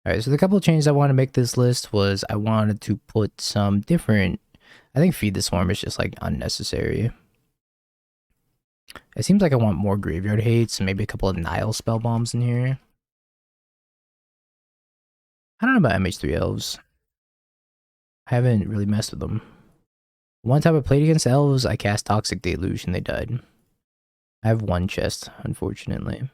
Alright, so the couple of changes I want to make this list was I wanted to put some different. I think Feed the Swarm is just like unnecessary. It seems like I want more graveyard hates and maybe a couple of Nile spell bombs in here. I don't know about MH3 elves. I haven't really messed with them. One time I played against elves, I cast Toxic Deluge and they died. I have one chest, unfortunately. And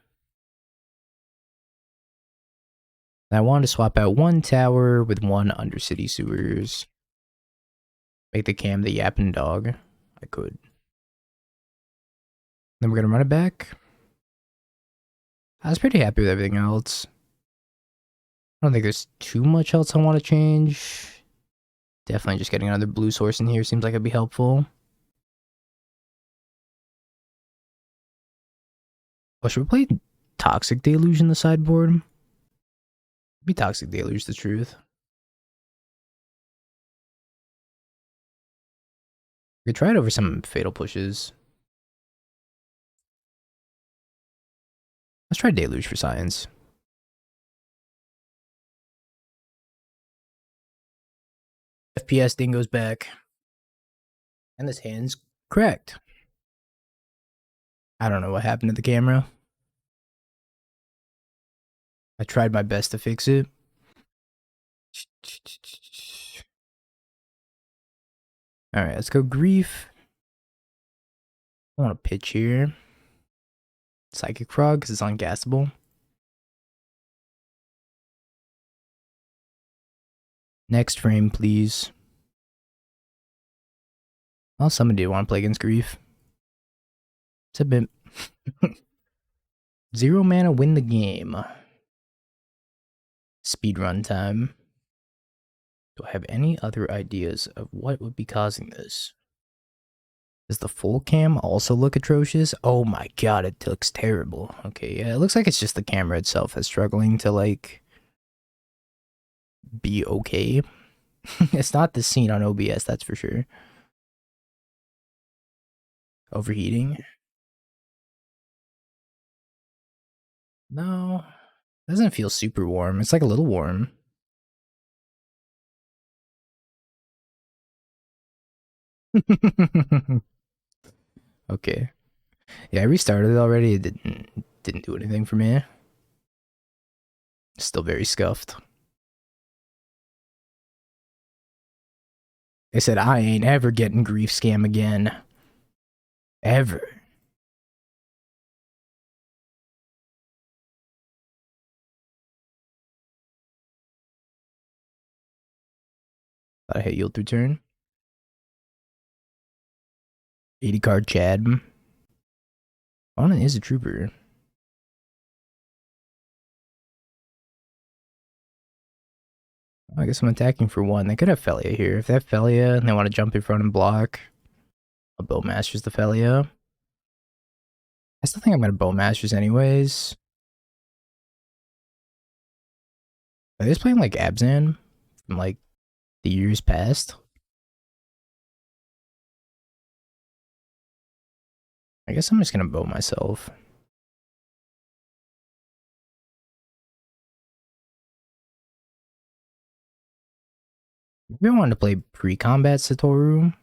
I wanted to swap out one tower with one Undercity Sewers. Make the cam the yapping dog. I could. Then we're gonna run it back. I was pretty happy with everything else. I don't think there's too much else I want to change. Definitely just getting another blue source in here seems like it'd be helpful. Oh, should we play Toxic Deluge in the sideboard? Maybe Toxic Deluge the truth. We could try it over some Fatal Pushes. Let's try Deluge for science. FPS Dingo's back. And this hand's cracked. I don't know what happened to the camera. I tried my best to fix it. Alright, let's go Grief. I want to pitch here. Psychic Frog, because it's ungassable. Next frame, please. Well, somebody did want to play against Grief. It's a bit. 0 mana, win the game. Speedrun time. Do I have any other ideas of what would be causing this? Does the full cam also look atrocious? Oh my god, it looks terrible. Okay, yeah, it looks like it's just the camera itself that's struggling to, like, be okay. It's not the scene on OBS, that's for sure. Overheating? No. It doesn't feel super warm. It's like a little warm. Okay. Yeah, I restarted it already. It didn't do anything for me. Still very scuffed. They said I ain't ever getting grief scam again. Ever. Thought I hit yield through turn. 80 card Chad. Opponent is a trooper. I guess I'm attacking for one. They could have Felia here. If they have Felia and they want to jump in front and block, a Bowmaster's the Felia. I still think I'm going to Bowmasters anyways. Are they just playing like Abzan from like the years past? I guess I'm just going to bow myself. Maybe I wanted to play pre-combat Satoru.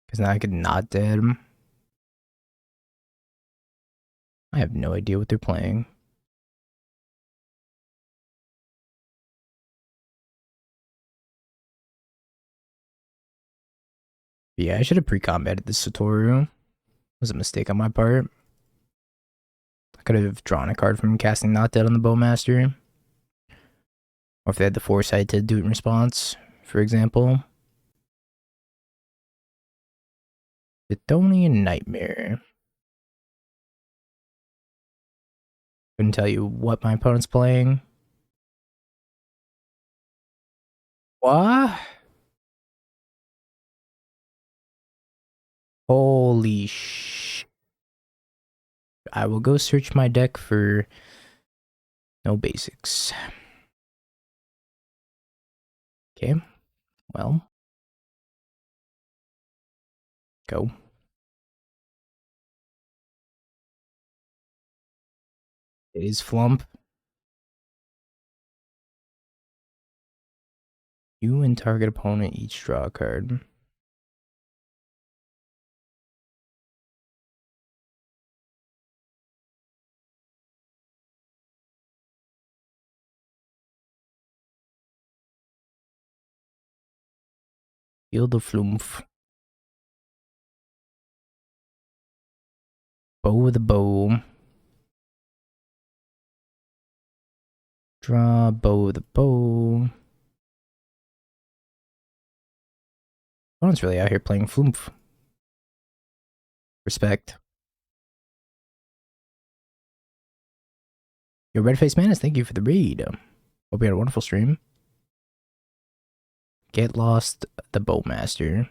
Because now I could not dead him. I have no idea what they're playing. But yeah, I should have pre-combated this Satoru. It was a mistake on my part. I could have drawn a card from casting Not Dead on the Bowmaster. Or if they had the foresight to do it in response, for example. Bethonian Nightmare. Couldn't tell you what my opponent's playing. What? Holy sh! I will go search my deck for no basics. Okay, well, go. It is Flump. You and target opponent each draw a card. Field of Flumph. Bow with a bow. Draw, bow with a bow. Opponent's really out here playing Flumph. Respect. Yo, Redface Manus, thank you for the read. Hope you had a wonderful stream. Get Lost, the Bowmaster.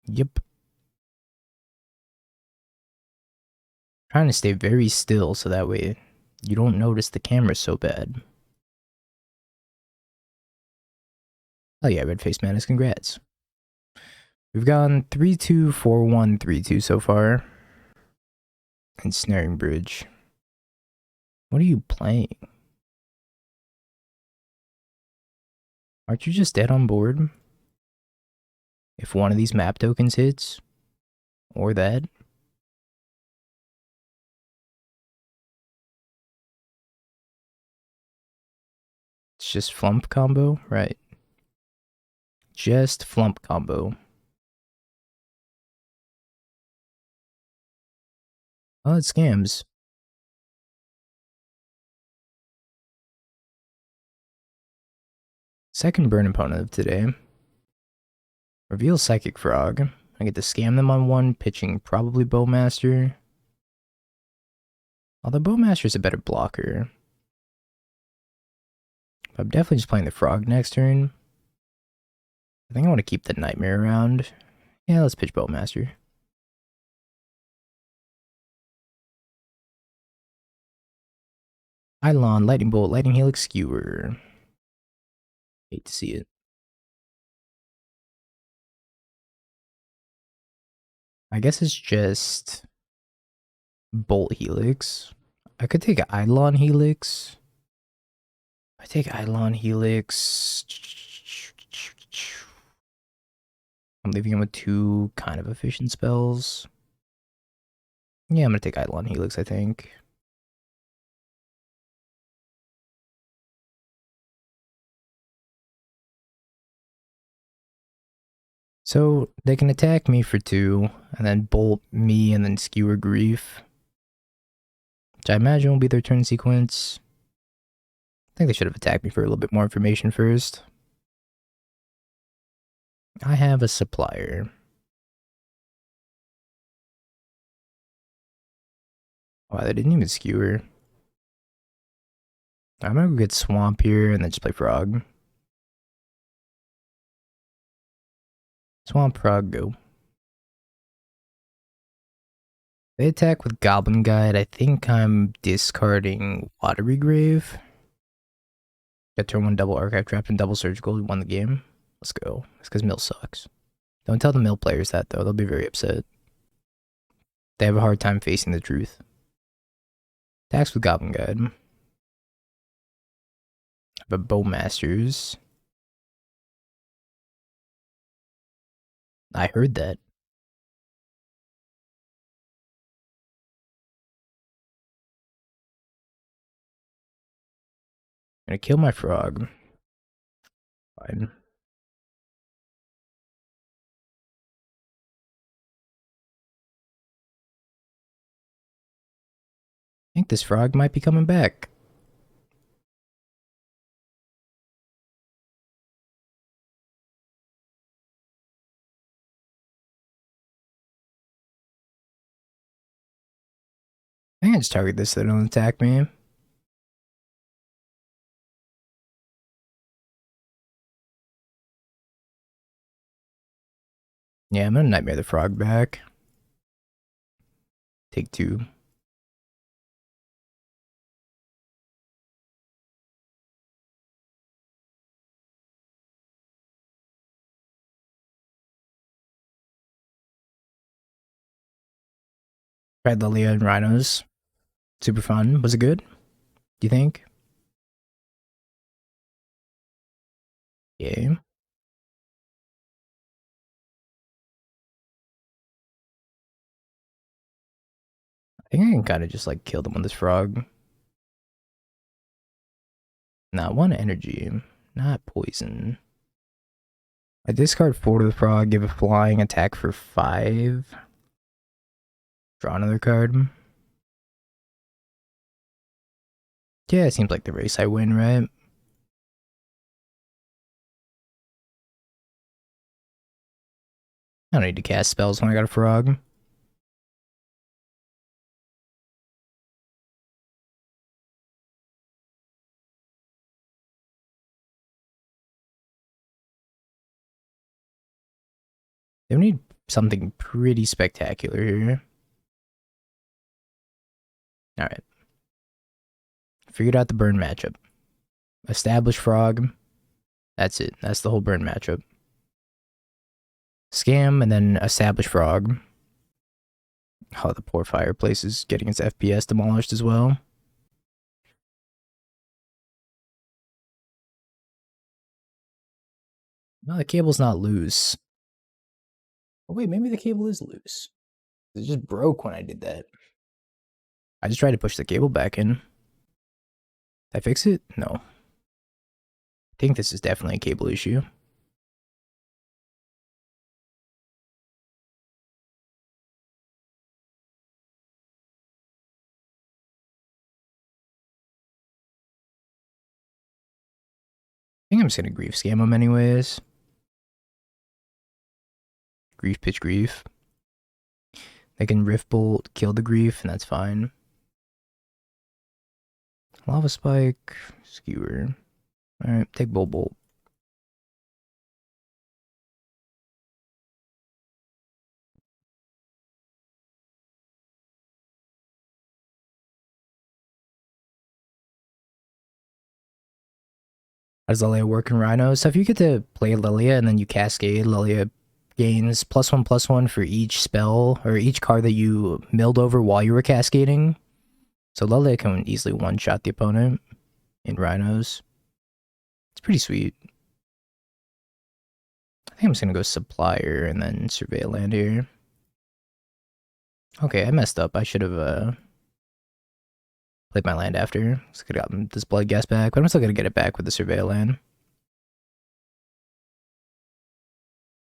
Yep. Trying to stay very still so that way you don't notice the camera so bad. Oh yeah, Redface Manus, congrats. We've gone 3-2, 4-1, 3-2 so far. And Snaring Bridge. What are you playing? Aren't you just dead on board? If one of these map tokens hits, or that. It's just Flump combo, right? Just Flump combo. Oh, it scams. Second burn opponent of today. Reveal Psychic Frog. I get to scam them on one, pitching probably Bowmaster. Although Bowmaster's a better blocker. I'm definitely just playing the Frog next turn. I think I want to keep the Nightmare around. Yeah, let's pitch Bowmaster. Eidolon, Lightning Bolt, Lightning Helix, Skewer. Hate to see it. I guess it's just Bolt Helix. I could take Eidolon Helix. I take Eidolon Helix. I'm leaving him with two kind of efficient spells. Yeah, I'm gonna take Eidolon Helix, I think. So they can attack me for 2, and then bolt me, and then Skewer Grief. Which I imagine will be their turn sequence. I think they should have attacked me for a little bit more information first. I have a supplier. Wow, they didn't even Skewer. I'm gonna go get Swamp here, and then just play Frog. Swamp, Frog, go. They attack with Goblin Guide. I think I'm discarding Watery Grave. Got turn 1 double Archive Trapped and double Surgical. Won the game. Let's go. It's because Mill sucks. Don't tell the Mill players that, though. They'll be very upset. They have a hard time facing the truth. Attacks with Goblin Guide. But Bowmasters. I heard that. I'm gonna kill my frog. Fine. I think this frog might be coming back. I can just target this so they don't attack me. Yeah, I'm gonna Nightmare the Frog back. Take 2. Try Lilia and Rhinos. Super fun. Was it good? Do you think? Yeah. I think I can kind of just like kill them with this frog. Not one energy. Not poison. I discard 4 to the frog, give a flying attack for 5. Draw another card. Yeah, it seems like the race I win, right? I don't need to cast spells when I got a frog. They need something pretty spectacular here. Alright. Figured out the burn matchup. Establish frog. That's it. That's the whole burn matchup. Scam and then establish frog. Oh, the poor fireplace is getting its FPS demolished as well. No, the cable's not loose. Oh, wait, maybe the cable is loose. It just broke when I did that. I just tried to push the cable back in. Did I fix it? No. I think this is definitely a cable issue. I think I'm just gonna grief scam them anyways. Grief, pitch, grief. They can rift bolt, kill the grief, and that's fine. Lava spike, skewer. Alright, take bolt bolt. How does Lilia work in Rhino? So if you get to play Lilia and then you cascade, Lilia gains +1/+1 for each spell or each card that you milled over while you were cascading. So Lilia can easily one-shot the opponent in Rhinos. It's pretty sweet. I think I'm just gonna go Supplier and then Surveil land here. Okay, I messed up. I should have played my land after. So could have gotten this Blood Gas back, but I'm still gonna get it back with the Surveil land.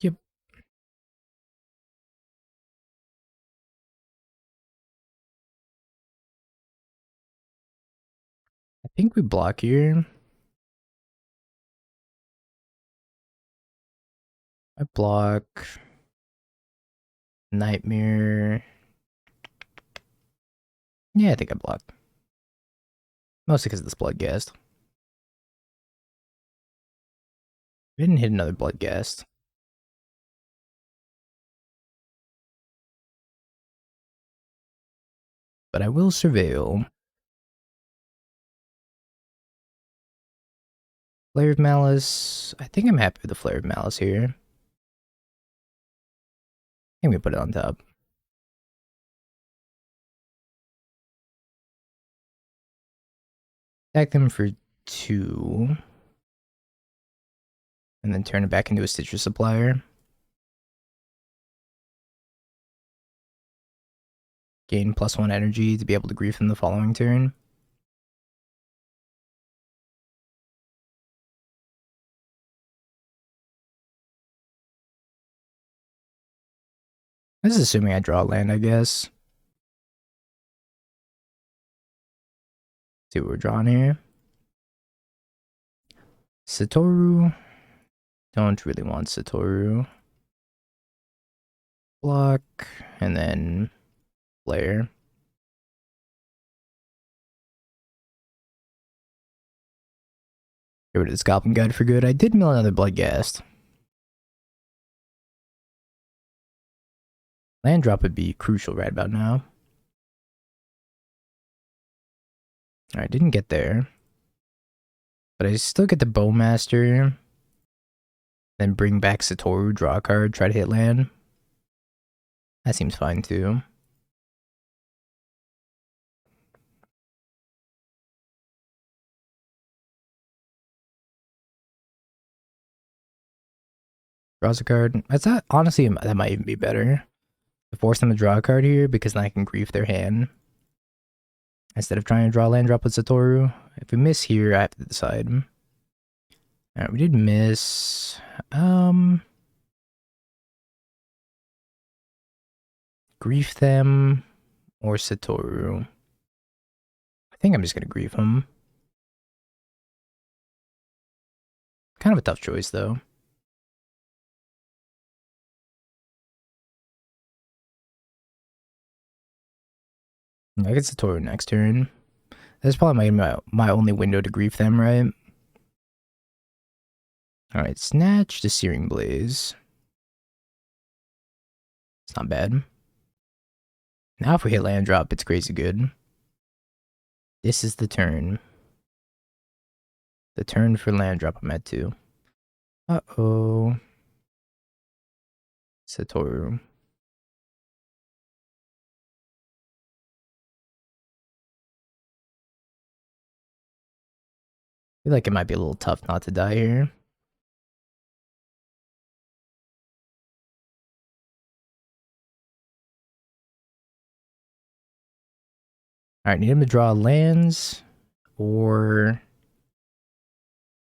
Yep. I think we block here. I block Nightmare. Yeah, I think I block. Mostly because of this Bloodghast. We didn't hit another Bloodghast. But I will Surveil. Flare of Malice. I think I'm happy with the Flare of Malice here. I think we put it on top. Attack them for 2. And then turn it back into a Stitcher Supplier. Gain +1 energy to be able to grief in the following turn. This is assuming I draw land, I guess. See what we're drawing here. Satoru. Don't really want Satoru. Block. And then Flare. Get rid of this Goblin Guide for good. I did mill another Bloodghast. Land drop would be crucial right about now. Alright, didn't get there. But I still get the Bowmaster. Then bring back Satoru, draw a card, try to hit land. That seems fine too. Draws a card. That's not, honestly, that might even be better. To force them to draw a card here because then I can grief their hand. Instead of trying to draw a land drop with Satoru. If we miss here, I have to decide. Alright, we did miss. Grief them or Satoru. I think I'm just gonna grief him. Kind of a tough choice though. I get Satoru next turn. That's probably my only window to grief them, right? Alright, Snatch to Searing Blaze. It's not bad. Now if we hit land drop, it's crazy good. This is the turn. The turn for land drop I'm at 2. Uh-oh. Satoru. I feel like it might be a little tough not to die here. Alright, need him to draw lands or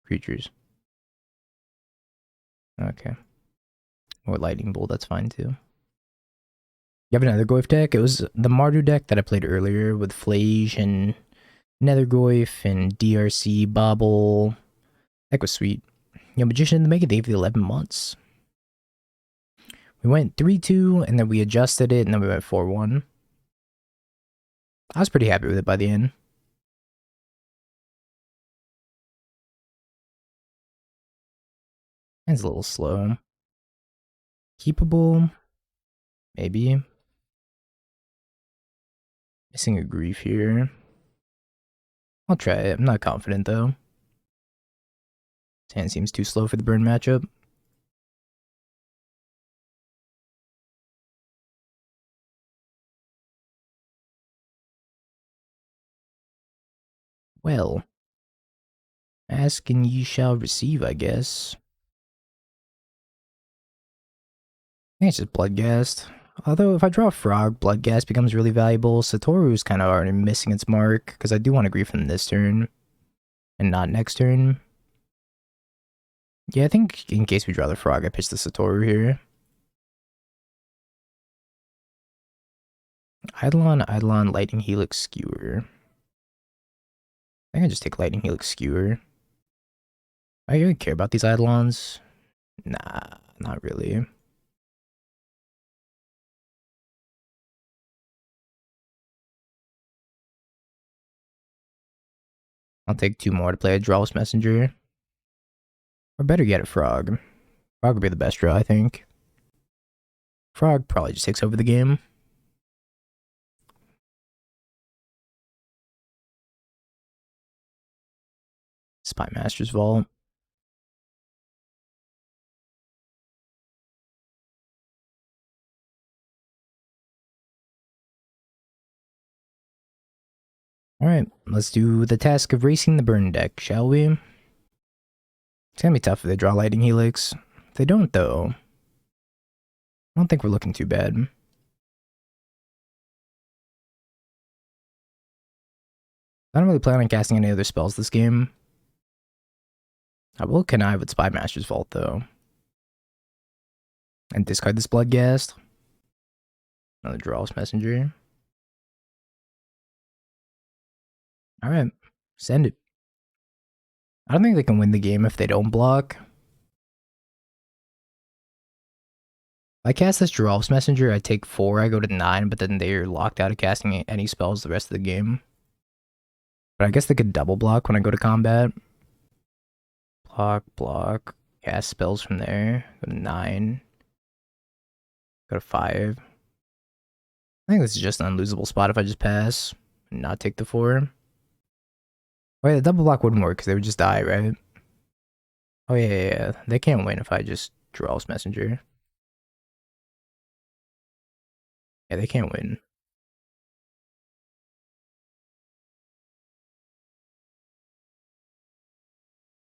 creatures. Okay. Or Lightning Bolt, that's fine too. You have another Goyf deck? It was the Mardu deck that I played earlier with Flage and Nethergoyf and DRC, Bobble. That was sweet. Yo, Magician in the Making, they gave the 11 months. We went 3-2, and then we adjusted it, and then we went 4-1. I was pretty happy with it by the end. It's a little slow. Keepable. Maybe. Missing a grief here. I'll try it. I'm not confident, though. His hand seems too slow for the burn matchup. Well. Ask and ye shall receive, I guess. I think it's just Bloodghast. Although, if I draw a Frog, Bloodghast becomes really valuable. Satoru's kind of already missing its mark, because I do want to grief him this turn, and not next turn. Yeah, I think in case we draw the Frog, I pitch the Satoru here. Eidolon, Lightning Helix, Skewer. I think I just take Lightning Helix, Skewer. I really care about these Eidolons? Nah, not really. I'll take 2 more to play a Drawless Messenger. Or better yet, a Frog. Frog would be the best draw, I think. Frog probably just takes over the game. Spy Master's Vault. Alright, let's do the task of racing the burn deck, shall we? It's gonna be tough if they draw Lightning Helix. If they don't, though, I don't think we're looking too bad. I don't really plan on casting any other spells this game. I will connive with Spy Master's Vault, though. And discard this Bloodghast. Another Drawless Messenger. Alright, send it. I don't think they can win the game if they don't block. If I cast this Drawless Messenger, I take 4, I go to 9, but then they're locked out of casting any spells the rest of the game. But I guess they could double block when I go to combat. Block, cast spells from there. Go to 9. Go to 5. I think this is just an unlosable spot if I just pass and not take the 4. Wait, the double block wouldn't work because they would just die, right? Oh, yeah. They can't win if I just Drawless Messenger. Yeah, they can't win.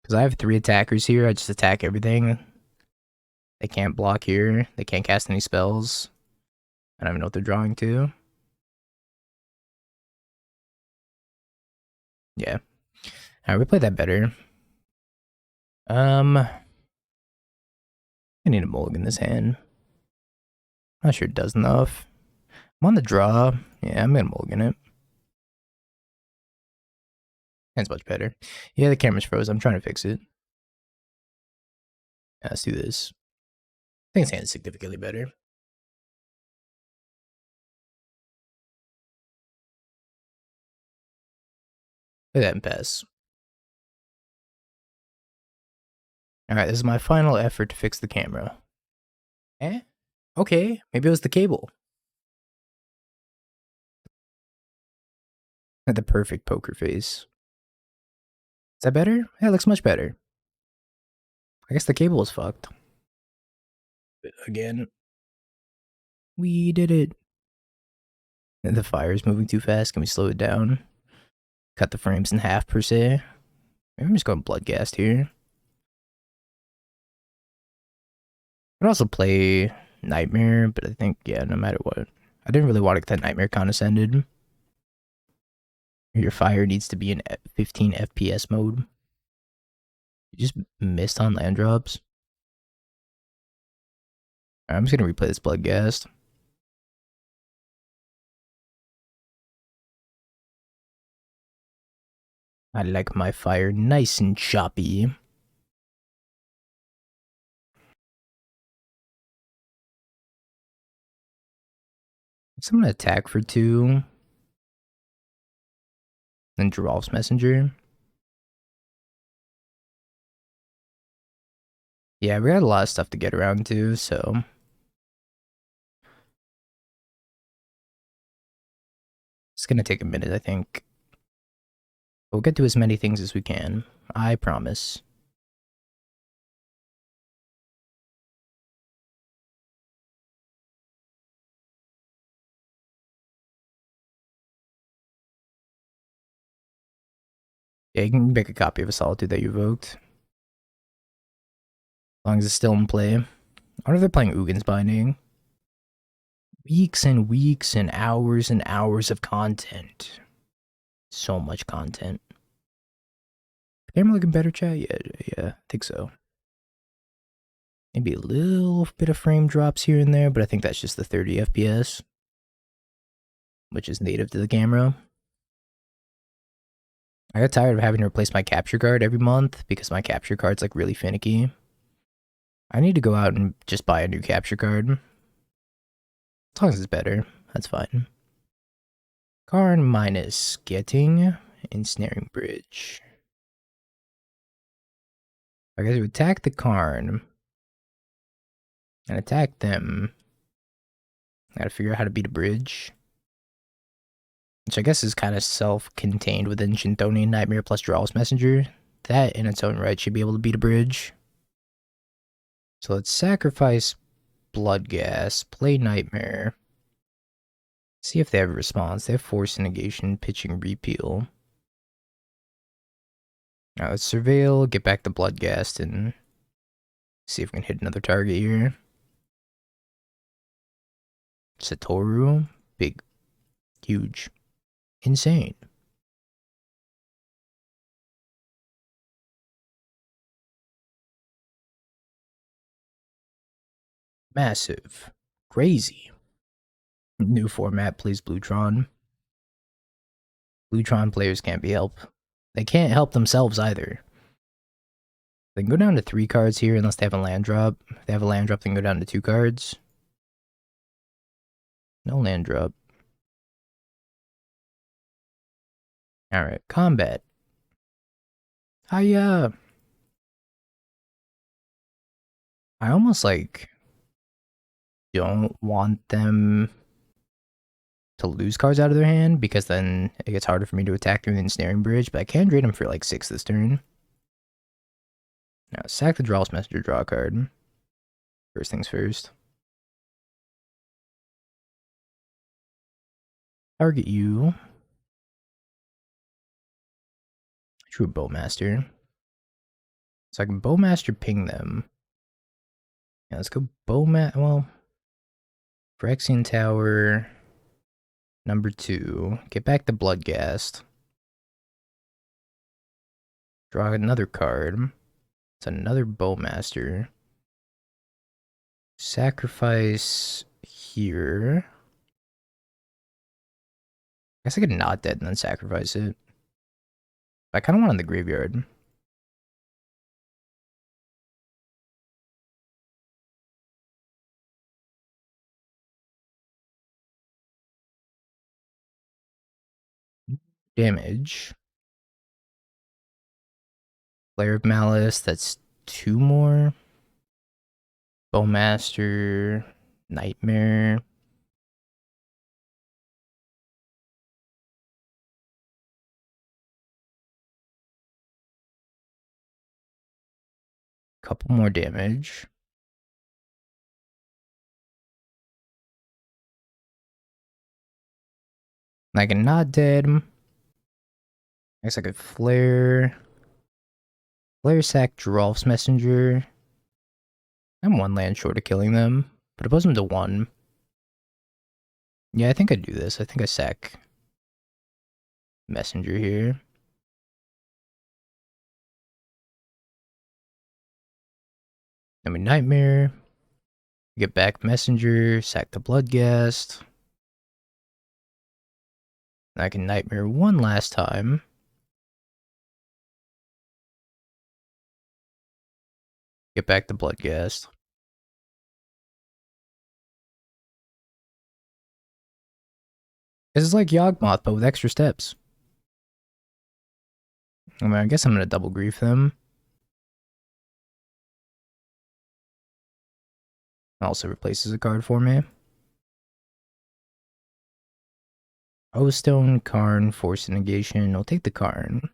Because I have 3 attackers here, I just attack everything. They can't block here. They can't cast any spells. I don't even know what they're drawing to. Yeah. Alright, we played that better. I need a mulligan this hand. Not sure it does enough. I'm on the draw. Yeah, I'm gonna mulligan it. That's much better. Yeah, the camera's froze. I'm trying to fix it. Let's do this. I think his hand's significantly better. Look at that and pass. Alright, this is my final effort to fix the camera. Eh? Okay, maybe it was the cable. The perfect poker face. Is that better? Yeah, it looks much better. I guess the cable was fucked. Again. We did it. And the fire is moving too fast. Can we slow it down? Cut the frames in half per se. Maybe I'm just going Bloodghast here. I'd also play Nightmare, but I think, yeah, no matter what. I didn't really want to get that Nightmare condescended. Your fire needs to be in 15 FPS mode. You just missed on land drops. I'm just going to replay this Bloodghast. I like my fire nice and choppy. So I'm going to attack for 2. Then Giralf's Messenger. Yeah, we got a lot of stuff to get around to, so. It's going to take a minute, I think. We'll get to as many things as we can. I promise. Yeah, you can make a copy of a Solitude that you evoked. As long as it's still in play. I wonder if they're playing Ugin's Binding. Weeks and weeks and hours of content. So much content. Camera looking better, chat? Yeah, I think so. Maybe a little bit of frame drops here and there, but I think that's just the 30 FPS, which is native to the camera. I got tired of having to replace my capture card every month because my capture card's like really finicky. I need to go out and just buy a new capture card. As long as it's better, that's fine. Karn minus getting ensnaring bridge. I guess we attack the Karn and attack them. I gotta figure out how to beat a bridge. Which I guess is kind of self-contained within Shintonian Nightmare plus Drawl's Messenger. That in its own right should be able to beat a bridge. So let's sacrifice Bloodghast, play Nightmare. See if they have a response. They have Force Negation, Pitching Repeal. Now let's Surveil, get back the Bloodghast, and see if we can hit another target here. Satoru, big, huge, insane. Massive, crazy. New format, please, Bluetron. Bluetron players can't be helped. They can't help themselves either. They can go down to 3 cards here unless they have a land drop. If they have a land drop, they can go down to 2 cards. No land drop. Alright, combat. I almost like don't want them to lose cards out of their hand because then it gets harder for me to attack through the ensnaring bridge, but I can drain them for like 6 this turn. Now sack the Drawl's Messenger, draw a card. First things first. Target you. True Bowmaster. So I can Bowmaster ping them. Yeah, let's go Bowmat. Well, Phyrexian Tower. Number 2. Get back the Bloodghast. Draw another card. It's another Bowmaster. Sacrifice here. I guess I could not dead and then sacrifice it. I kind of want it in the graveyard. Damage. Flare of Malice, that's 2 more. Bowmaster. Nightmare. Couple more damage. And I can not dead. I guess I could flare. Flare sack Giralf's Messenger. I'm 1 land short of killing them, but it puts them to 1. Yeah, I think I do this. I think I sack Messenger here. I mean, Nightmare. Get back Messenger, sack the Bloodghast. I can Nightmare 1 last time. Get back the Bloodghast. This is like Yawgmoth, but with extra steps. I mean, I guess I'm gonna double grief them. Also replaces a card for me. O-Stone, Karn, Force Negation. I'll take the Karn.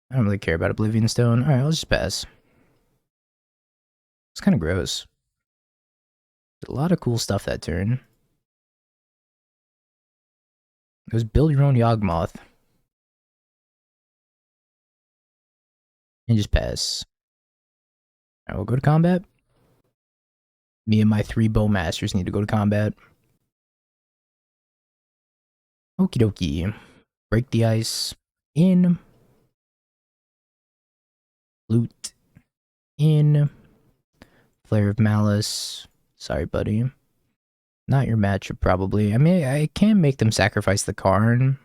I don't really care about Oblivion Stone. Alright, I'll just pass. It's kind of gross. A lot of cool stuff that turn. It was build your own Yawgmoth. And just pass. Alright, we'll go to combat. Me and my 3 Bowmasters need to go to combat. Okie dokie. Break the ice. In. Loot. In. Flare of Malice. Sorry, buddy. Not your matchup, probably. I mean, I can make them sacrifice the Karn.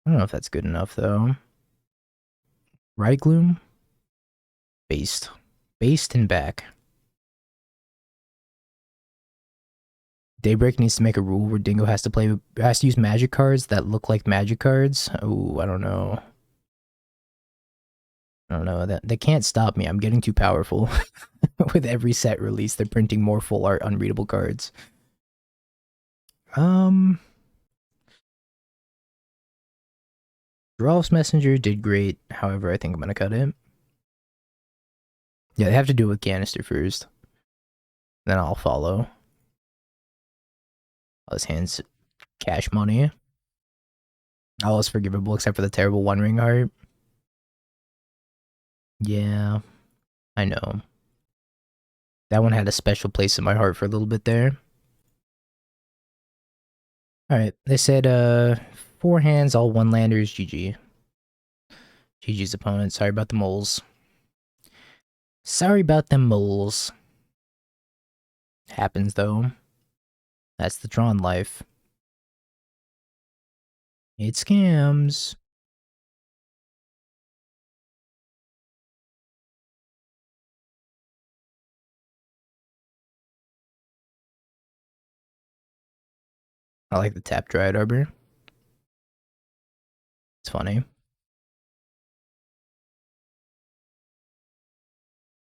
I don't know if that's good enough, though. Right, Gloom? Based. Based and back. Daybreak needs to make a rule where Dingo has to use magic cards that look like magic cards. Oh, I don't know. I don't know. That they can't stop me. I'm getting too powerful. With every set release, they're printing more full art unreadable cards. Giralf's Messenger did great. However, I think I'm gonna cut it. Yeah, they have to do it with Canister first. Then I'll follow. All his hands cash money. All is forgivable except for the terrible One Ring Heart. Yeah, I know. That one had a special place in my heart for a little bit there. Alright, they said 4 hands, all 1-landers, GG. GG's opponent. Sorry about the moles. Sorry about them moles. Happens though. That's the Tron life. It scams. I like the tap Dryad Arbor. It's funny.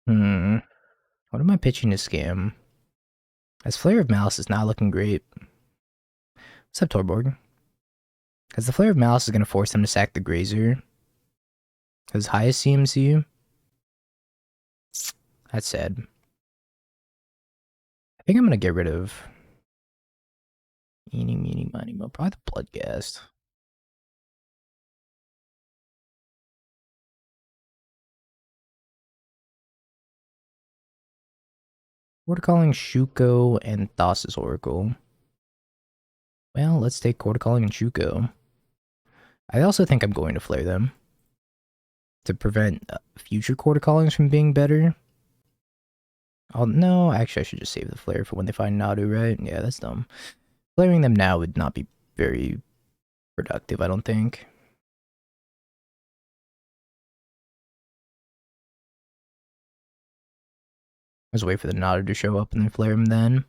What am I pitching to scam? As Flare of Malice is not looking great. What's up, Torborg? Because the Flare of Malice is going to force him to sack the Grazer. Because highest CMC. That's sad. I think I'm going to get rid of Eeny, meeny, miny, mo. Probably the Bloodghast. Quarter calling Shuko and Thassa's Oracle. Well, let's take quarter calling and Shuko. I also think I'm going to flare them to prevent future quarter callings from being better. Oh no, actually I should just save the flare for when they find Nadu, right? Yeah, that's dumb. Flaring them now would not be very productive, I don't think. Let's wait for the Nadu to show up and then flare him then.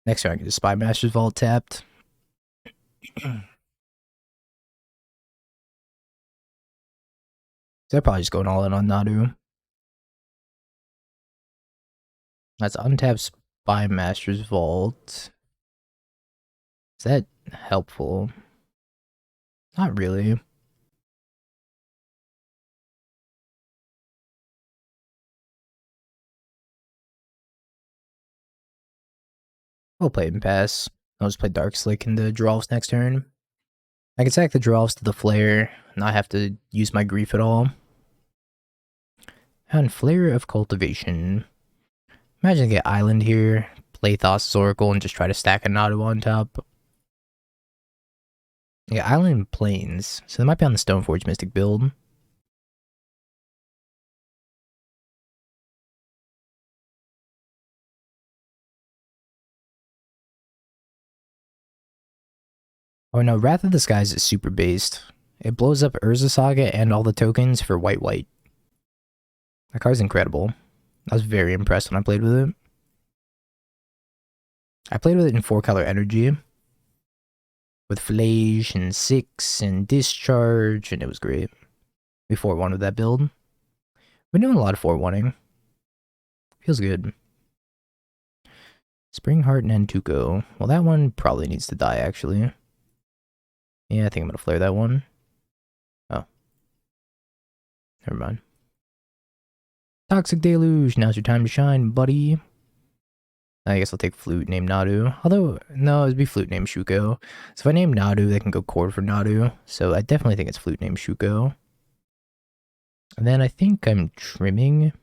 Next turn I can just Spy Master's Vault tapped. So they're probably just going all in on Nadu. That's untap Spy Master's Vault. Is that helpful? Not really. I'll play it and pass. I'll just play Dark Slick in the Giralfs next turn. I can sack the Giralfs to the Flare, not have to use my Grief at all. And Flare of Cultivation. Imagine I get Island here, play Thassa's Oracle, and just try to stack a Nadu on top. Yeah, Island Plains, so they might be on the Stoneforge Mystic build. Oh no, Wrath of the Skies is super based. It blows up Urza Saga and all the tokens for white. That card's incredible. I was very impressed when I played with it. I played with it in 4-color energy. With Flage and 6 and Discharge, and it was great. We 4-1 with that build. We're doing a lot of 4-1ing. Feels good. Springheart and Entuko. Well, that one probably needs to die, actually. Yeah, I think I'm gonna flare that one. Oh. Never mind. Toxic Deluge, now's your time to shine, buddy. I guess I'll take Flute named Nadu. Although, no, it'd be Flute named Shuko. So if I name Nadu, they can go Chord for Nadu. So I definitely think it's Flute named Shuko. And then I think I'm trimming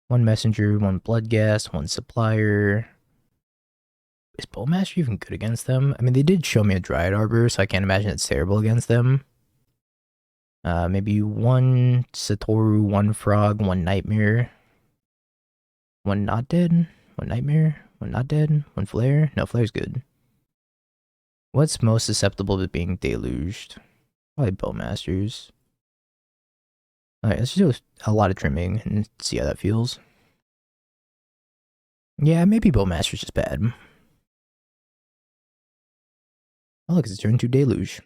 1 Messenger, 1 Bloodghast, 1 Supplier. Is Bowmaster even good against them? I mean, they did show me a Dryad Arbor, so I can't imagine it's terrible against them. Maybe 1 Satoru, 1 Frog, 1 Nightmare. 1 Not Dead, 1 Nightmare, 1 Not Dead, 1 Flare. No, Flare's good. What's most susceptible to being deluged? Probably Bowmasters. Alright, let's do a lot of trimming and see how that feels. Yeah, maybe Bowmaster's just bad. Oh, look, it's turn 2 Deluge.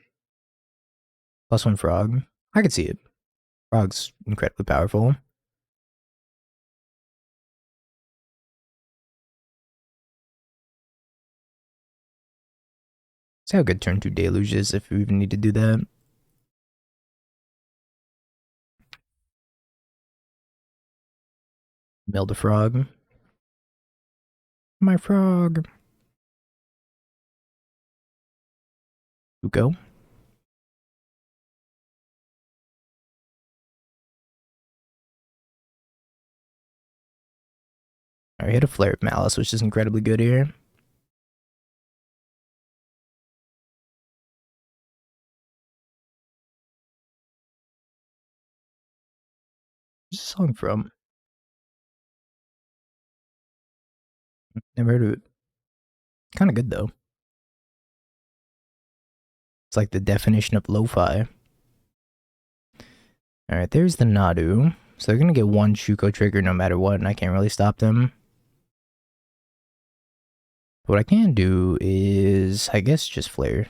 +1 Frog. I could see it. Frog's incredibly powerful. See how good turn 2 Deluge is if we even need to do that. Mill the Frog. My frog. Go. Alright, hit a Flare of Malice, which is incredibly good here. Where's this song from? Never heard of it. Kind of good though. It's like the definition of lo-fi. Alright, there's the Nadu. So they're gonna get 1 Shuko trigger no matter what, and I can't really stop them. What I can do is, I guess, just flare.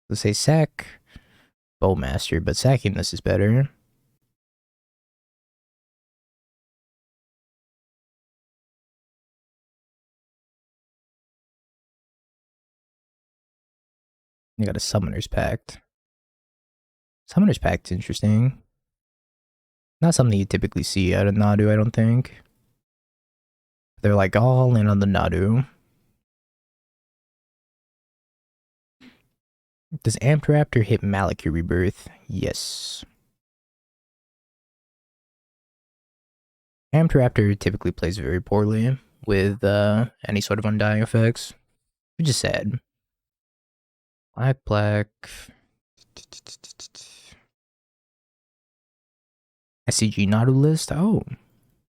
Let's say sack Bowmaster, but sacking this is better. You got a Summoner's Pact. Summoner's Pact's interesting. Not something you typically see out of Nadu, I don't think. They're like all in on the Nadu. Does Amped Raptor hit Malakir Rebirth? Yes. Amped Raptor typically plays very poorly with any sort of undying effects, which is sad. Black. SCG Nadu list? Oh,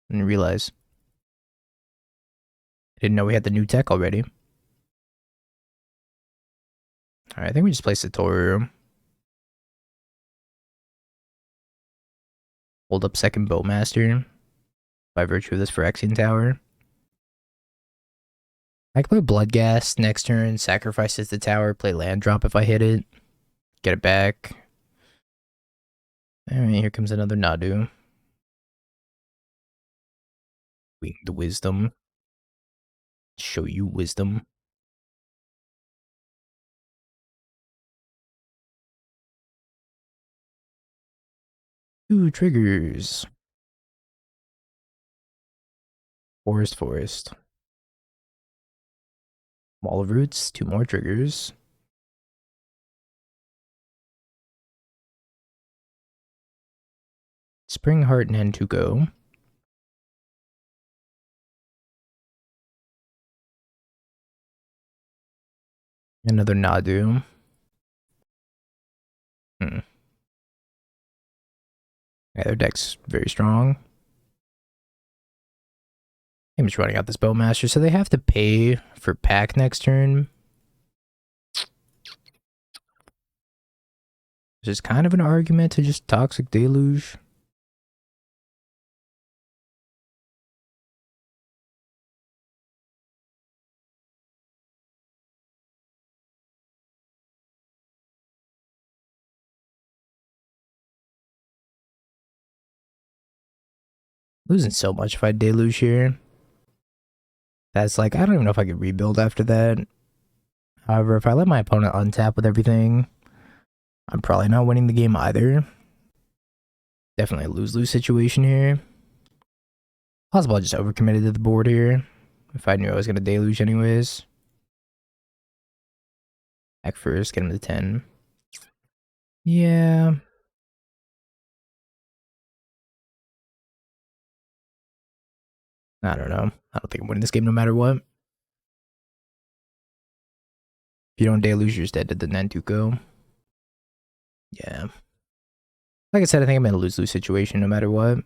didn't realize. I didn't know we had the new tech already. Alright, I think we just play Satoru. Hold up second Bowmaster by virtue of this Phyrexian Tower. I can play Bloodghast next turn, sacrifices the tower, play land drop if I hit it. Get it back. Alright, here comes another Nadu. Winged Wisdom. Show you wisdom. Two triggers. Forest. Wall of Roots, two more triggers. Spring Heart and MTGO. Another Nadu. Yeah, their deck's very strong. I'm just running out this Bowmaster, so they have to pay for pack next turn. Which is kind of an argument to just Toxic Deluge. Losing so much if I Deluge here. That's like, I don't even know if I could rebuild after that. However, if I let my opponent untap with everything, I'm probably not winning the game either. Definitely a lose-lose situation here. Possible I just overcommitted to the board here. If I knew I was going to Deluge anyways. Back first, get him to 10. Yeah. I don't know. I don't think I'm winning this game no matter what. If you don't Deluge, you're just dead to the Nantuko. Yeah. Like I said, I think I'm in a lose-lose situation no matter what.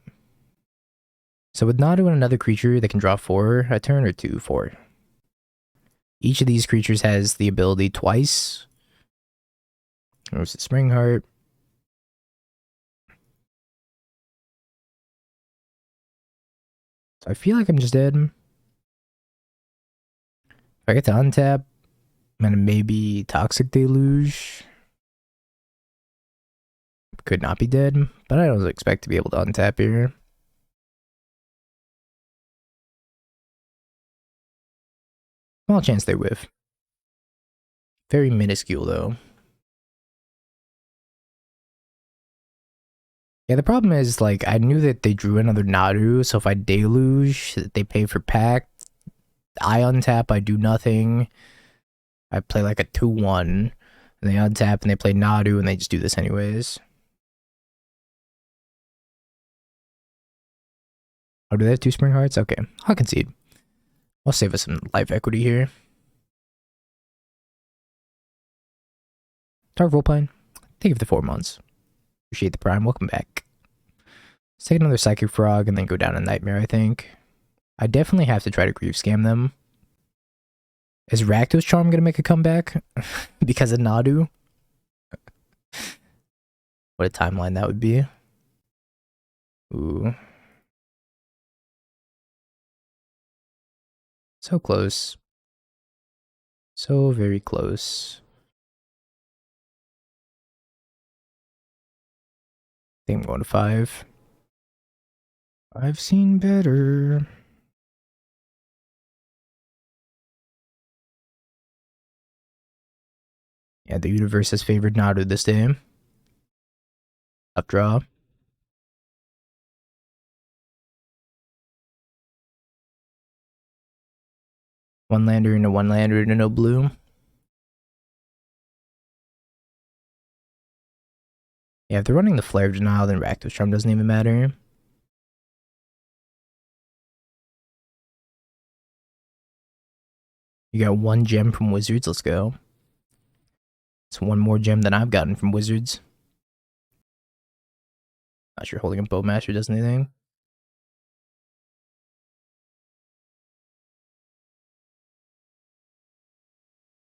So with Nadu and another creature that can draw 4 a turn, or 2, 4. Each of these creatures has the ability twice. Or was it Spring Heart? So I feel like I'm just dead. If I get to untap, and maybe Toxic Deluge. Could not be dead, but I don't expect to be able to untap here. Small chance they whiff. Very minuscule though. Yeah, the problem is, like, I knew that they drew another Nadu, so if I Deluge, they pay for pack. I untap, I do nothing. I play like a 2-1, and they untap and they play Nadu, and they just do this anyways. Oh, do they have 2 Spring Hearts? Okay, I'll concede. I'll save us some life equity here. Dark Rolepine, thank you for the 4 months. Appreciate the prime, welcome back. Let's take another Psychic Frog and then go down a Nightmare, I think. I definitely have to try to Grief Scam them. Is Rakdos Charm gonna make a comeback? Because of Nadu? What a timeline that would be. Ooh. So close. So very close. I think I'm going to 5. I've seen better. Yeah, the universe has favored Nadu this day. Up draw. One lander into one lander into no blue. Yeah, if they're running the Flare of Denial, then Rakdos Charm doesn't even matter. You got 1 gem from Wizards. Let's go. It's 1 more gem than I've gotten from Wizards. Not sure holding a Bowmaster does anything.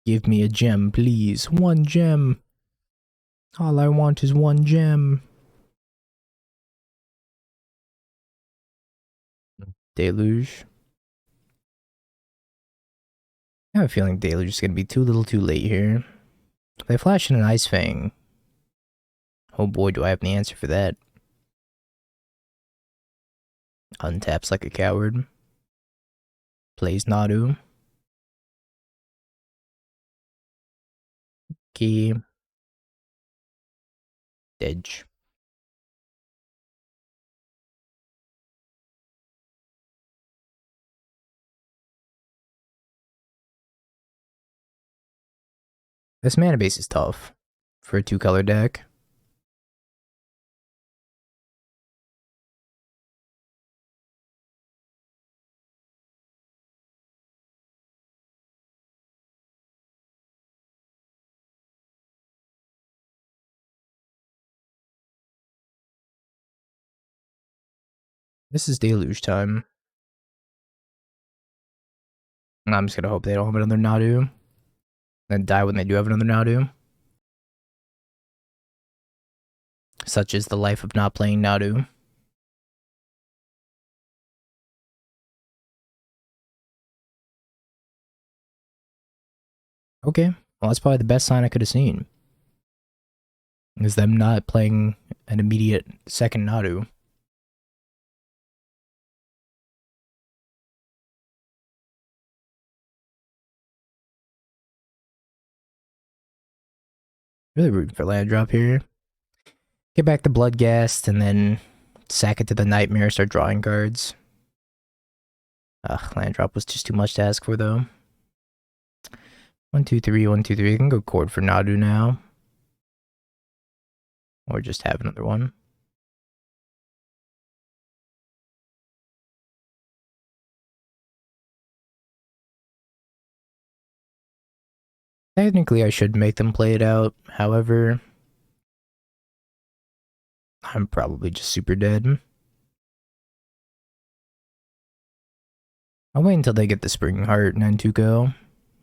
Give me a gem, please. 1 gem. All I want is 1 gem. Deluge. I have a feeling Deluge is going to be too little too late here. They flash in an Ice Fang. Oh boy, do I have the answer for that. Untaps like a coward. Plays Nadu. Key. Edge. This mana base is tough for a 2-color deck. This is Deluge time. I'm just gonna hope they don't have another Nadu. Then die when they do have another Nadu. Such is the life of not playing Nadu. Okay, well that's probably the best sign I could have seen. Is them not playing an immediate second Nadu. Really rooting for land drop here. Get back the Bloodghast and then sack it to the Nightmare, start drawing cards. Ugh, land drop was just too much to ask for though. 1, 2, 3, 1, 2, 3. I can go Chord for Nadu now. Or just have another one. Technically, I should make them play it out. However, I'm probably just super dead. I'll wait until they get the Spring Heart Nantuko.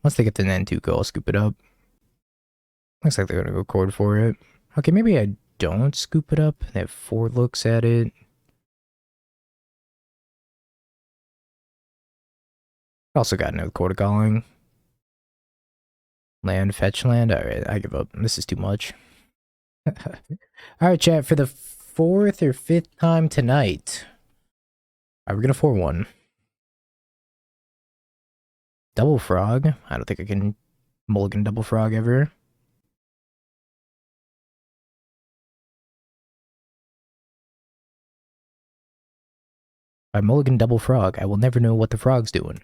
Once they get the Nantuko, I'll scoop it up. Looks like they're gonna go Chord for it. Okay, maybe I don't scoop it up. They have 4 looks at it. Also got no Chord Calling. Land, fetch land. Alright, I give up. This is too much. Alright, chat, for the 4th or 5th time tonight. Alright, we're gonna 4-1. Double Frog. I don't think I can mulligan Double Frog ever. By mulligan Double Frog, I will never know what the frog's doing.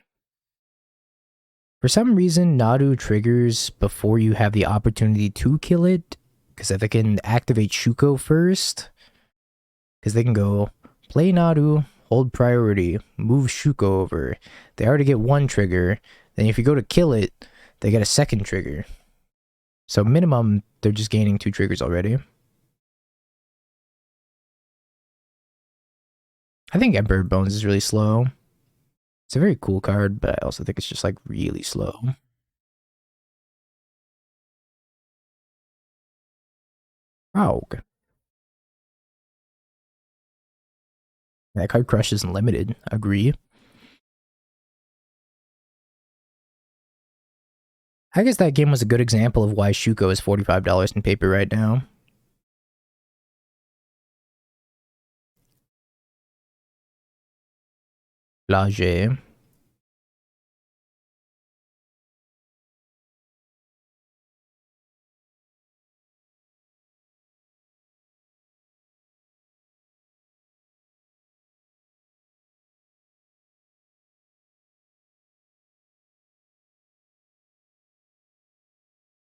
For some reason, Nadu triggers before you have the opportunity to kill it, because they can activate Shuko first. Because they can go, play Nadu, hold priority, move Shuko over. They already get 1 trigger. Then if you go to kill it, they get a 2nd trigger. So minimum, they're just gaining 2 triggers already. I think Emperor Bones is really slow. It's a very cool card, but I also think it's just like really slow. Frog. That card crush isn't limited. Agree. I guess that game was a good example of why Shuko is $45 in paper right now. Lage.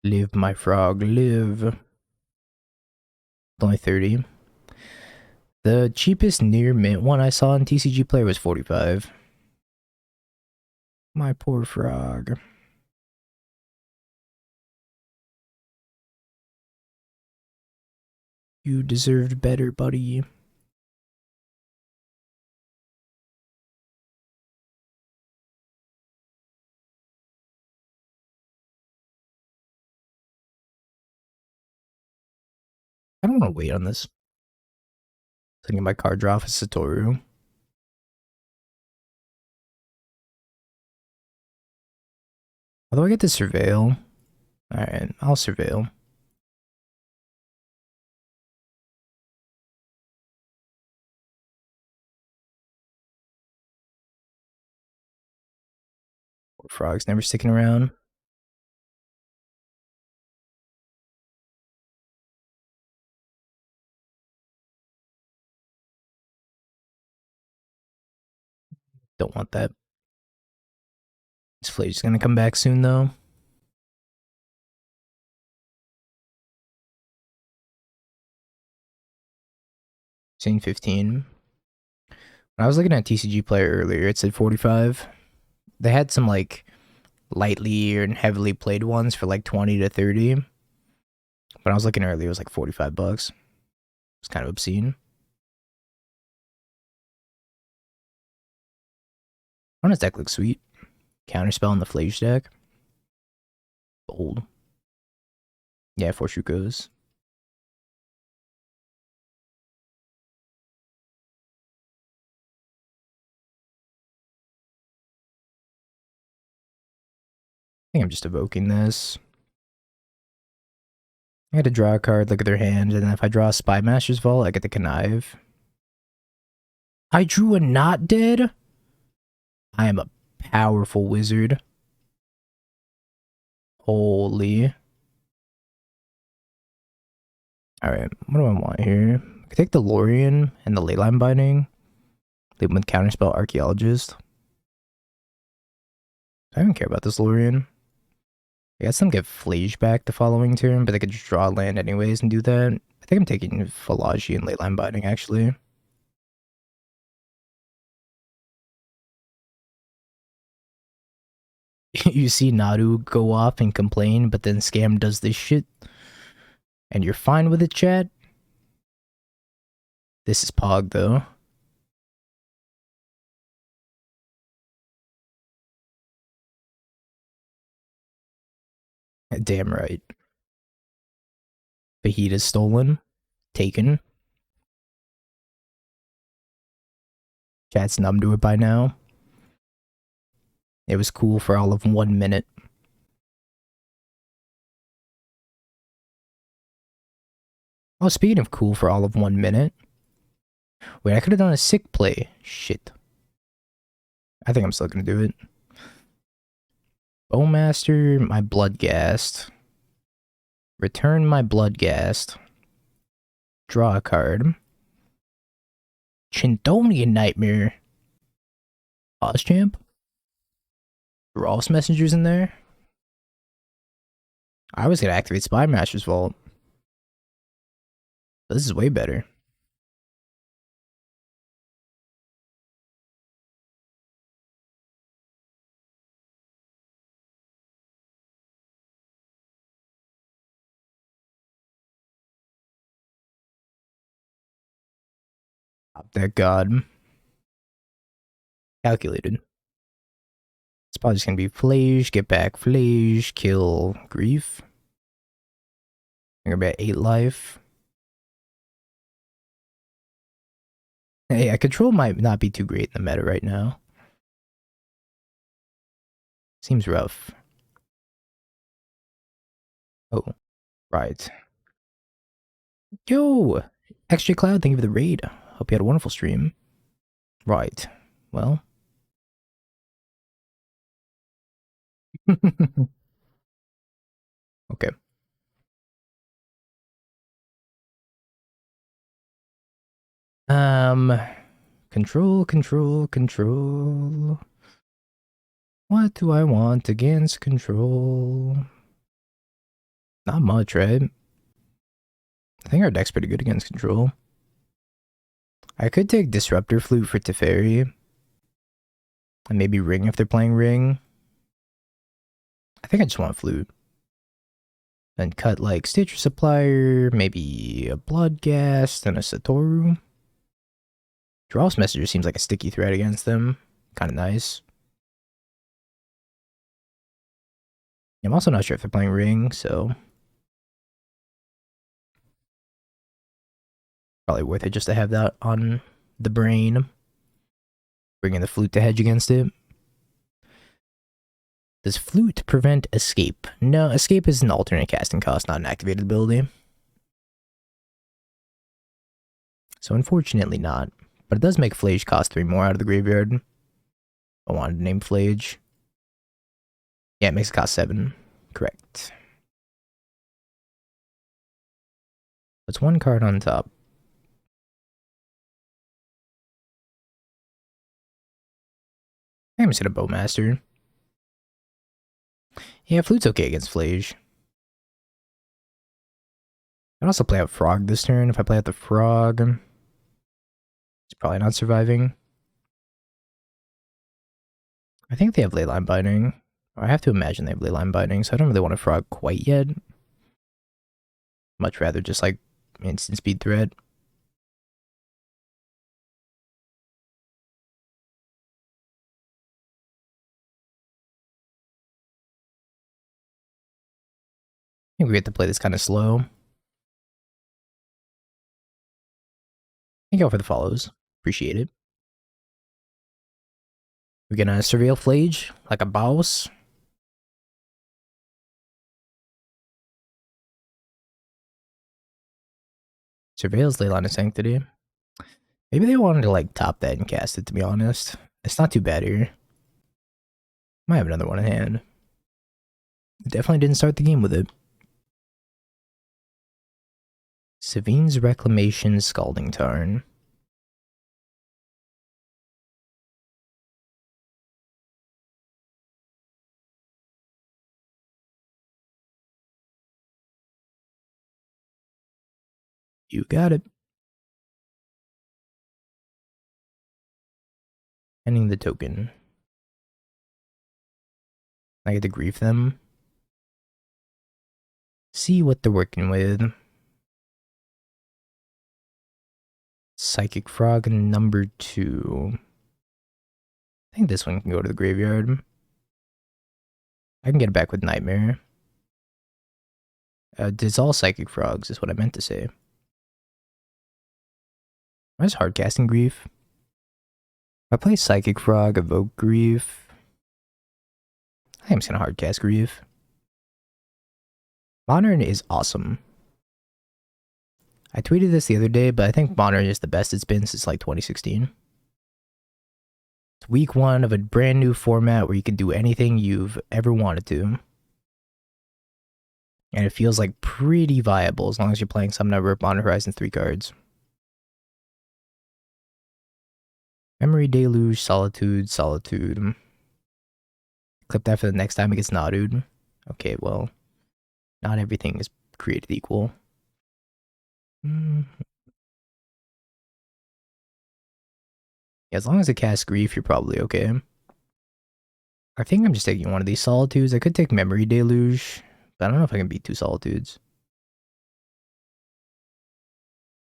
Live, my frog, live. Only 30. The cheapest near mint one I saw in TCG Player was 45. My poor frog. You deserved better, buddy. I don't want to wait on this. Taking my card draw for Satoru. How do I get to surveil? Alright, I'll surveil. Poor frog's never sticking around. Don't want that. This Flage's gonna come back soon though. Scene 15. When I was looking at TCG Player earlier, it said 45. They had some like lightly and heavily played ones for like 20 to 30. When I was looking earlier, it was like 45 bucks. It's kind of obscene. Honest deck looks sweet. Counterspell in the Flage deck. Bold. Yeah, 4 Shukos. I think I'm just evoking this. I had to draw a card, look at their hand, and then if I draw a Spy Master's Vault, I get to connive. I drew a not dead? I am a powerful wizard. Holy. Alright, what do I want here? I can take the Lorien and the Leyline Binding. Leave them with Counterspell Archaeologist. I don't care about this Lorien. I guess them get Flage back the following turn, but they could just draw land anyways and do that. I think I'm taking Philology and Leyline Binding, actually. You see Nadu go off and complain, but then Scam does this shit. And you're fine with it, chat? This is Pog, though. Damn right. Fajita's stolen. Taken. Chat's numb to it by now. It was cool for all of 1 minute. Oh, speaking of cool for all of 1 minute. Wait, I could have done a sick play. Shit. I think I'm still gonna do it. Bowmaster, my Bloodghast. Return my Bloodghast. Draw a card. Chintonian Nightmare. Ozchamp? Ross Messengers in there? I was gonna activate Spy Master's Vault. This is way better. Top deck God. Calculated. It's probably just gonna be Flage, get back Flage, kill Grief. I'm gonna be at 8 life. Hey, control might not be too great in the meta right now. Seems rough. Oh, right. Yo! XJ Cloud, thank you for the raid. Hope you had a wonderful stream. Right. Well. Okay. Control, control, control. What do I want against control? Not much, right? I think our deck's pretty good against control. I could take Disruptor Flute for Teferi. And maybe Ring if they're playing Ring. I think I just want Flute. Then cut like Stitcher Supplier, maybe a Bloodghast, and a Satoru. Dross Messenger seems like a sticky threat against them. Kind of nice. I'm also not sure if they're playing Ring, so probably worth it just to have that on the brain. Bringing the Flute to hedge against it. Does Flute prevent Escape? No, Escape is an alternate casting cost, not an activated ability. So unfortunately not. But it does make Flage cost 3 more out of the graveyard. I wanted to name Flage. Yeah, it makes it cost 7. Correct. Puts 1 card on top. I'm just gonna Bowmaster. Yeah, Flute's okay against Flage. I can also play out Frog this turn. If I play out the Frog, it's probably not surviving. I think they have Leyline Binding. Or I have to imagine they have Leyline Binding, so I don't really want a Frog quite yet. Much rather just like instant speed threat. I think we get to play this kind of slow. Thank you all for the follows. Appreciate it. We're gonna Surveil Flage like a boss. Surveil's Leyline of Sanctity. Maybe they wanted to like top that and cast it, to be honest. It's not too bad here. Might have another one in hand. Definitely didn't start the game with it. Savine's Reclamation Scalding Tarn. You got it. Ending the token. I get to grief them. See what they're working with. Psychic Frog number 2. I think this one can go to the graveyard. I can get it back with Nightmare. It's all Psychic Frogs is what I meant to say. Why is hard casting Grief? If I play Psychic Frog, evoke Grief. I think I'm just gonna hard cast Grief. Modern is awesome. I tweeted this the other day, but I think Modern is the best it's been since like 2016. It's week 1 of a brand new format where you can do anything you've ever wanted to. And it feels like pretty viable as long as you're playing some number of Modern Horizons 3 cards. Memory Deluge, Solitude, Solitude. Clip that for the next time it gets Nadude. Okay, well, not everything is created equal. Yeah, as long as it casts Grief, you're probably okay. I think I'm just taking one of these Solitudes. I could take Memory Deluge, but I don't know if I can beat 2 Solitudes.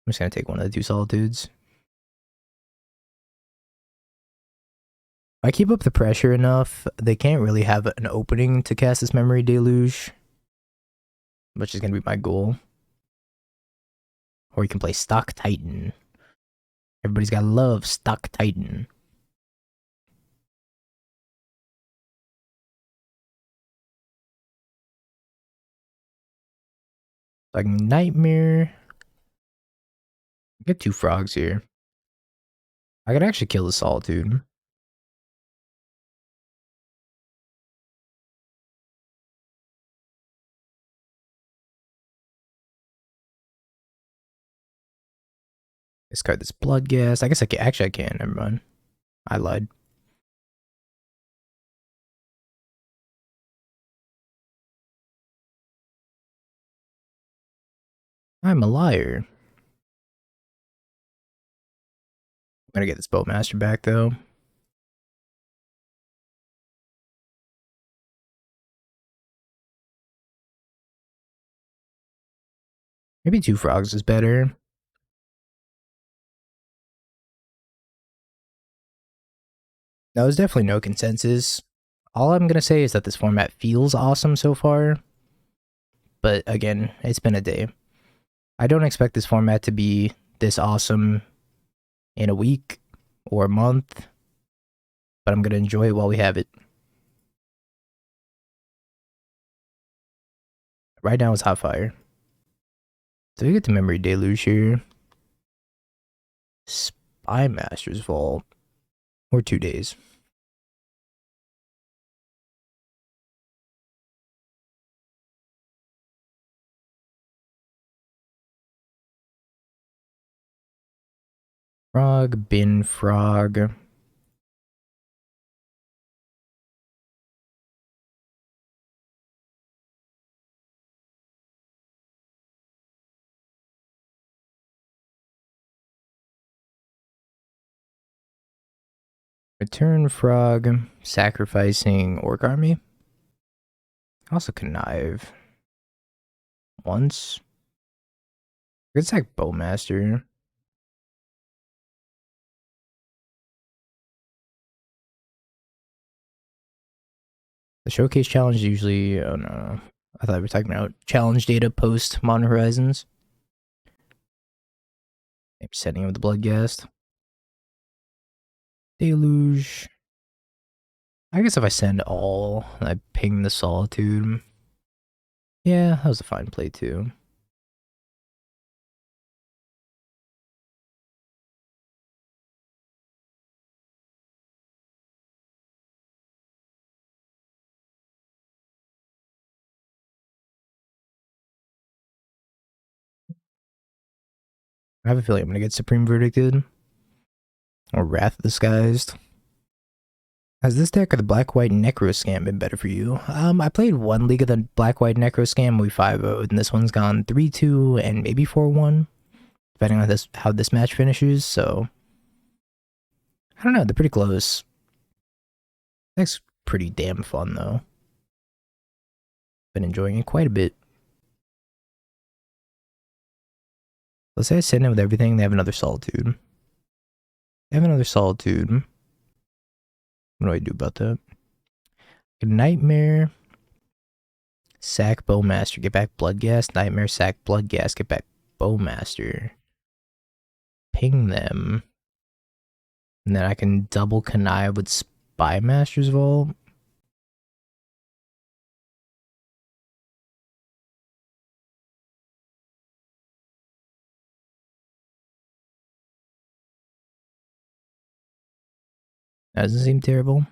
I'm just gonna take one of the 2 Solitudes. If I keep up the pressure enough, they can't really have an opening to cast this Memory Deluge, which is gonna be my goal. Or you can play Stock Titan. Everybody's gotta love Stock Titan. Like Nightmare. Get 2 frogs here. I could actually kill the Solitude. Discard this Bloodghast. I guess I can. Actually, I can. Never mind. I lied. I'm a liar. I'm gonna get this Bowmaster back though. Maybe 2 frogs is better. No, there's definitely no consensus. All I'm gonna say is that this format feels awesome so far. But again, it's been a day. I don't expect this format to be this awesome in a week or a month, but I'm gonna enjoy it while we have it. Right now it's hot fire. So we get the memory deluge here. Spy Master's Vault. Or 2 days. Frog, bin frog. Return frog. Sacrificing orc army. Also connive. Once. It's like bowmaster. The showcase challenge is usually, oh no, I thought we were talking about challenge data post Modern Horizons. Maybe setting with the Bloodghast. Deluge. I guess if I send all, I ping the Solitude. Yeah, that was a fine play too. I have a feeling I'm gonna get Supreme Verdicted. Or Wrath Disguised. Has this deck or the Black-White Necro Scam been better for you? I played one league of the Black-White Necro Scam, we 5-0'd, and this one's gone 3-2 and maybe 4-1, depending on how this match finishes, so... I don't know, they're pretty close. That's pretty damn fun, though. Been enjoying it quite a bit. Let's say I send in with everything, they have another Solitude. They have another Solitude. What do I do about that? Nightmare. Sack Bowmaster, get back Bloodghast. Nightmare, sack Bloodghast, get back Bowmaster. Ping them. And then I can double connive with Spy Master's Vault. That doesn't seem terrible. I'm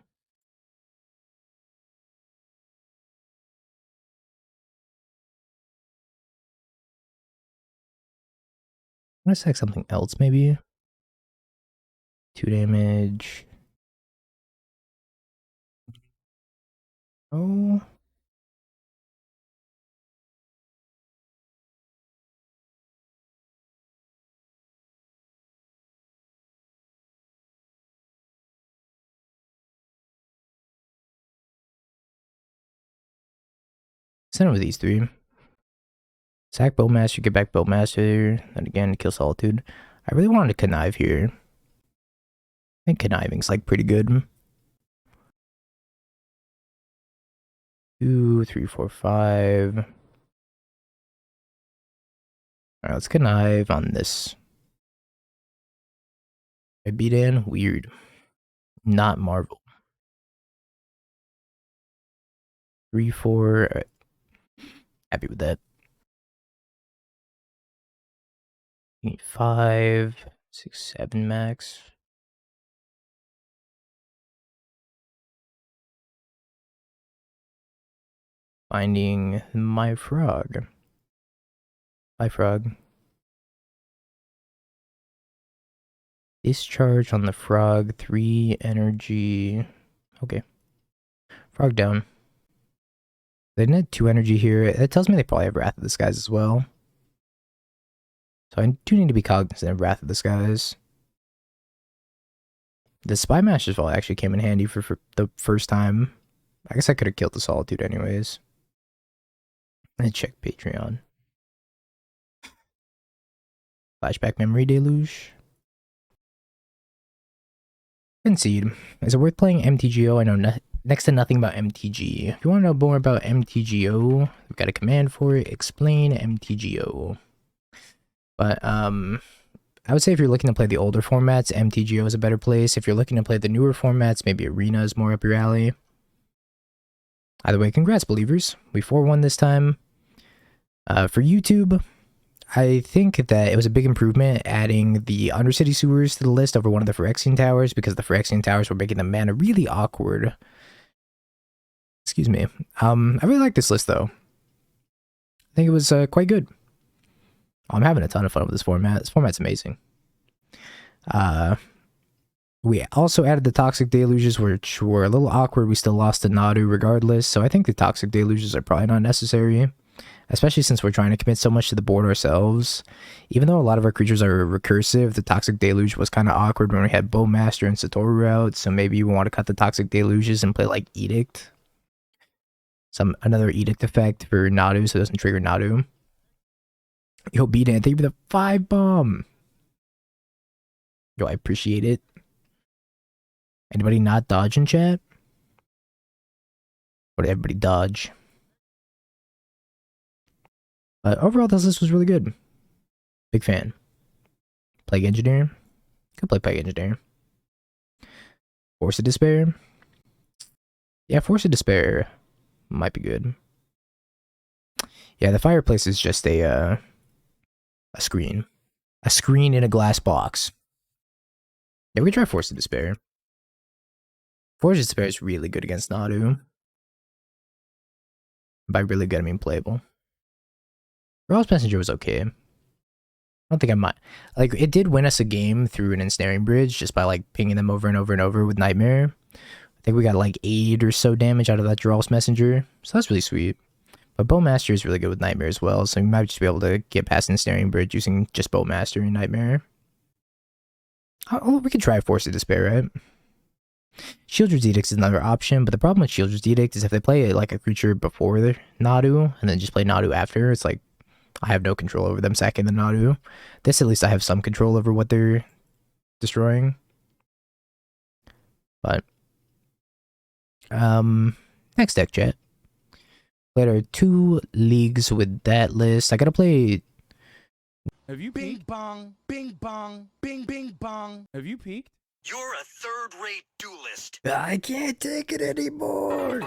gonna sack something else, maybe. 2 damage. Oh. Send it with these 3. Sack Bowmaster, get back Bowmaster. Then again, kill Solitude. I really wanted to connive here. I think conniving's like pretty good. 2, 3, 4, 5. Alright, let's connive on this. I beat in? Weird. Not Marvel. 3, 4. Alright. Happy with that. 5, 6, 7 max. Finding my frog. Bye, frog. Discharge on the frog. 3 energy. Okay. Frog down. They need 2 energy here. It tells me they probably have Wrath of the Skies as well. So I do need to be cognizant of Wrath of the Skies. The Spy Master's Vault actually came in handy for the first time. I guess I could have killed the Solitude anyways. And check Patreon. Flashback memory deluge. Concede. Is it worth playing MTGO? I know next to nothing about MTG. If you want to know more about MTGO, we've got a command for it. Explain MTGO. But I would say if you're looking to play the older formats, MTGO is a better place. If you're looking to play the newer formats, maybe Arena is more up your alley. Either way, congrats, believers. We 4-1 this time. For YouTube, I think that it was a big improvement adding the Undercity Sewers to the list over one of the Phyrexian Towers, because the Phyrexian Towers were making the mana really awkward. Excuse me. I really like this list, though. I think it was quite good. I'm having a ton of fun with this format. This format's amazing. We also added the Toxic Deluges, which were a little awkward. We still lost to Nadu regardless, so I think the Toxic Deluges are probably not necessary, especially since we're trying to commit so much to the board ourselves. Even though a lot of our creatures are recursive, the Toxic Deluge was kind of awkward when we had Bowmaster and Satoru out, so maybe you want to cut the Toxic Deluges and play like Edict. Another Edict effect for Nadu so it doesn't trigger Nadu. Yo, B-Dan, thank you for the 5-bomb. Yo, I appreciate it. Anybody not dodge in chat? Or did everybody dodge? Overall, this list was really good. Big fan. Plague Engineer. Could play Plague Engineer. Force of Despair. Yeah, Force of Despair might be good. Yeah, the Fireplace is just a screen. A screen in a glass box. Yeah, we can try Force of Despair. Force of Despair is really good against Nadu. By really good, I mean playable. Raw's Messenger was okay. I don't think I might. Like, it did win us a game through an ensnaring bridge just by, like, pinging them over and over and over with Nightmare. I think we got, like, 8 or so damage out of that Raw's Messenger. So that's really sweet. But Bowmaster is really good with Nightmare as well, so we might just be able to get past ensnaring bridge using just Bowmaster and Nightmare. Oh, we could try Force of Despair, right? Shieldred's Edict is another option, but the problem with Shieldred's Edict is if they play like a creature before the Nadu and then just play Nadu after, it's like I have no control over them sacking the Nadu. This, at least I have some control over what they're destroying. But next deck, chat. Played our 2 leagues with that list. I gotta play. Have you Bing peeked? bong, bing bong, bing bing bong. Have you peeked? You're a third-rate duelist. I can't take it anymore.